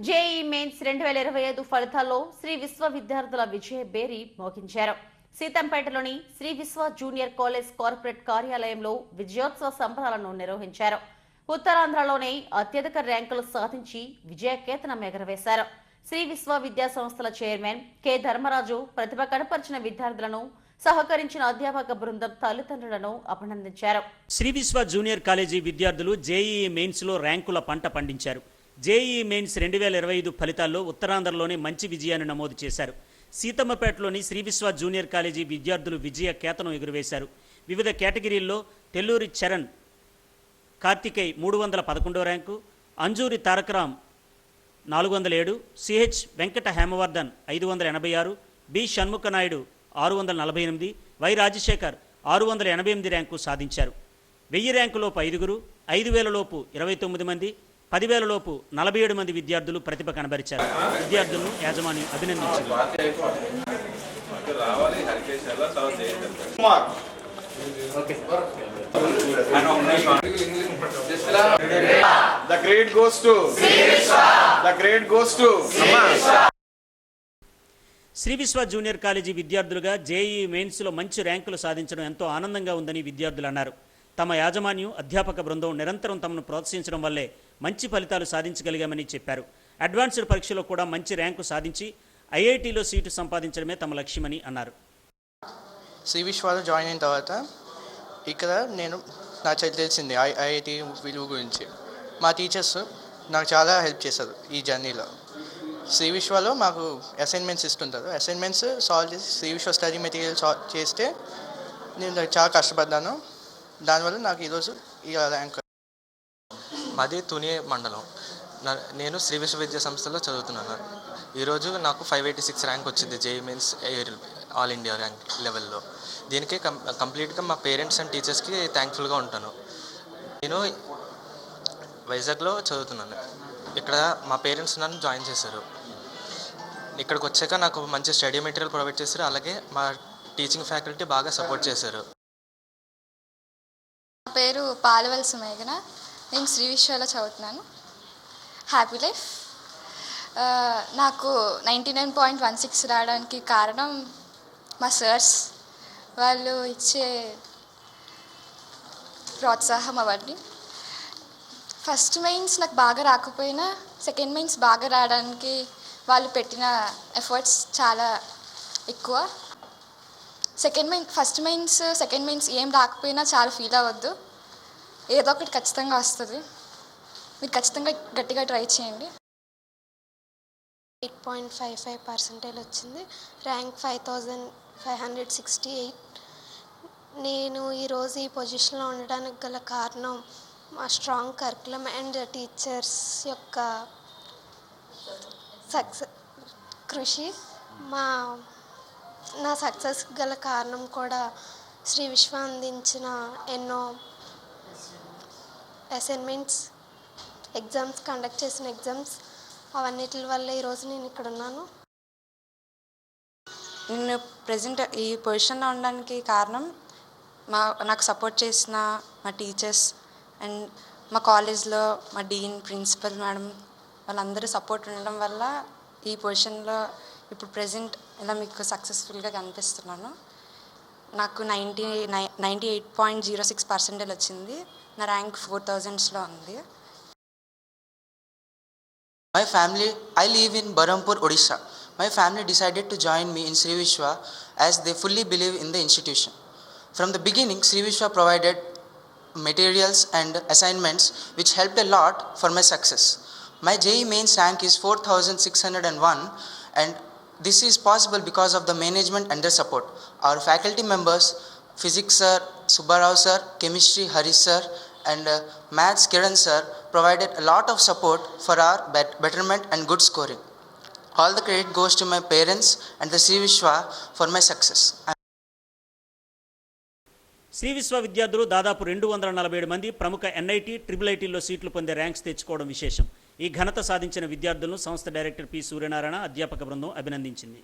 JEE mains 2025 ఫలితాల్లో శ్రీ విశ్వ విద్యార్థుల విజయ బేరి మోగించారు. సీతంపేటలోని శ్రీ విశ్వ జూనియర్ కాలేజ్ కార్పొరేట్ కార్యాలయంలో విజయోత్సవ సంబరాలను నిర్వహించారు. ఉత్తరాంధ్రలోనే అత్యధిక ర్యాంకులు సాధించి విజయకేతనం ఎగరవేశారు. శ్రీ విశ్వ విద్యా సంస్థల చైర్మన్ కె ధర్మరాజు ప్రతిభ కనపరిచిన విద్యార్థులను, సహకరించిన అధ్యాపక బృందం తల్లిదండ్రులను అభినందించారు. శ్రీ విశ్వ జూనియర్ కాలేజీ విద్యార్థులు జేఈఈ మెయిన్స్ లో ర్యాంకుల పంట పండించారు. జేఈఈ మెయిన్స్ 2025 ఫలితాల్లో ఉత్తరాంధ్రలోనే మంచి విజయాన్ని నమోదు చేశారు. సీతమ్మపేటలోని శ్రీ విశ్వ జూనియర్ కాలేజీ విద్యార్థులు విజయ కేతనం ఎగురవేశారు. వివిధ కేటగిరీల్లో తెల్లూరి చరణ్ కార్తికేయ్ 311వ rank, Anjuri Tarakaram 407, CH Venkata Hemavardhan 586, B Shanmukhanaidu 648, Y Rajasekhar 688 rank సాధించారు. 1000 ర్యాంకులోపు 5గురు, 5000 లోపు 29 మంది, 10,000 లోపు 47 మంది విద్యార్థులు ప్రతిభ కనబరిచారు. విద్యార్థులను యాజమాన్యం అభినందించారు. శ్రీ విశ్వ జూనియర్ కాలేజీ విద్యార్థులుగా జేఈఈ మెయిన్స్లో మంచి ర్యాంకులు సాధించడం ఎంతో ఆనందంగా ఉందని విద్యార్థులు అన్నారు. తమ యాజమాన్యం, అధ్యాపక బృందం నిరంతరం తమను ప్రోత్సహించడం వల్లే మంచి ఫలితాలు సాధించగలిగామని చెప్పారు. అడ్వాన్స్డ్ పరీక్షలో కూడా మంచి ర్యాంకు సాధించి ఐఐటీలో సీటు సంపాదించడమే తమ లక్ష్యమని అన్నారు. శ్రీ విశ్వాలో జాయిన్ అయిన తర్వాత ఇక్కడ నాకు తెలిసింది ఐఐటి విలువ గురించి. మా టీచర్స్ నాకు చాలా హెల్ప్ చేశారు ఈ జర్నీలో. శ్రీ విశ్వాలో మాకు అసైన్మెంట్స్ ఇస్తుంటారు. అసైన్మెంట్స్ సాల్వ్ చేసి శ్రీ విశ్వ స్టడీ మెటీరియల్ చేస్తే నేను చాలా కష్టపడ్డాను. దానివల్ల నాకు ఈరోజు ఈ ర్యాంక్. మాది తుని మండలం. నేను శ్రీ విశ్వ విద్యా సంస్థలో చదువుతున్నాను. ఈరోజు నాకు 586 ర్యాంక్ వచ్చింది JEE mains all India rank లెవెల్లో. దీనికి కంప్లీట్గా మా పేరెంట్స్ అండ్ టీచర్స్కి థ్యాంక్ఫుల్గా ఉంటాను. నేను వైజాగ్లో చదువుతున్నాను. ఇక్కడ మా పేరెంట్స్ నన్ను జాయిన్ చేశారు. ఇక్కడికి వచ్చాక నాకు మంచి స్టడీ మెటీరియల్ ప్రొవైడ్ చేశారు. అలాగే మా టీచింగ్ ఫ్యాకల్టీ బాగా సపోర్ట్ చేశారు. నా పేరు పాలవలసి మేఘన. నేను శ్రీ విశ్వలో చదువుతున్నాను. Happy life. నాకు 99.16 రావడానికి కారణం మా సర్స్, వాళ్ళు ఇచ్చే ప్రోత్సాహం అవన్నీ. ఫస్ట్ మెయిన్స్ నాకు బాగా రాకపోయినా సెకండ్ మెయిన్స్ బాగా రావడానికి వాళ్ళు పెట్టిన ఎఫర్ట్స్ చాలా ఎక్కువ. ఫస్ట్ మెయిన్స్ సెకండ్ మెయిన్స్ ఏం రాకపోయినా చాలా ఫీల్ అవ్వద్దు. ఏదో ఒకటి ఖచ్చితంగా వస్తుంది. మీరు ఖచ్చితంగా గట్టిగా ట్రై చేయండి. 8.55% వచ్చింది. ర్యాంక్ 5568. నేను ఈరోజు ఈ పొజిషన్లో ఉండడానికి గల కారణం మా స్ట్రాంగ్ కరికులం అండ్ టీచర్స్ యొక్క కృషి. నా సక్సెస్ గల కారణం కూడా శ్రీ విశ్వ అందించిన ఎన్నో అసైన్మెంట్స్, ఎగ్జామ్స్, కండక్ట్ చేసిన ఎగ్జామ్స్, అవన్నిటి వల్ల ఈరోజు నేను ఇక్కడ ఉన్నాను. నేను ప్రజెంట్ ఈ పొజిషన్లో ఉండడానికి కారణం నాకు సపోర్ట్ చేసిన మా టీచర్స్ అండ్ మా కాలేజ్లో మా డీన్, ప్రిన్సిపల్ మేడం వాళ్ళందరూ సపోర్ట్ ఉండడం వల్ల ఈ పొజిషన్లో ఇప్పుడు ప్రజెంట్ ఇలా మీకు సక్సెస్ఫుల్గా కనిపిస్తున్నాను. నాకు 98.06% వచ్చింది. నా ర్యాంక్ 4000లో ఉంది. My family, I live in Berhampur, Odisha. My family decided to join me in Sri Vishwa as they fully believe in the institution. From the beginning, Sri Vishwa provided materials and assignments which helped a lot for my success. My JEE mains rank is 4601 and this is possible because of the management and their support. Our faculty members, physics sir, Subbarao sir, chemistry Harish sir and maths Kiran sir provided a lot of support for our betterment and good scoring. All the credit goes to my parents and the Sri Vishwa for my success. Shri విశ్వ విద్యార్థులు దాదాపు 247 మంది ప్రముఖ NIT, triple ఐటీల్లో సీట్లు పొందే ranks తెచ్చుకోవడం విశేషం. ఈ ఘనత సాధించిన విద్యార్థులను సంస్థ డైరెక్టర్ పి సూర్యనారాయణ, అధ్యాపక బృందం అభినందించింది.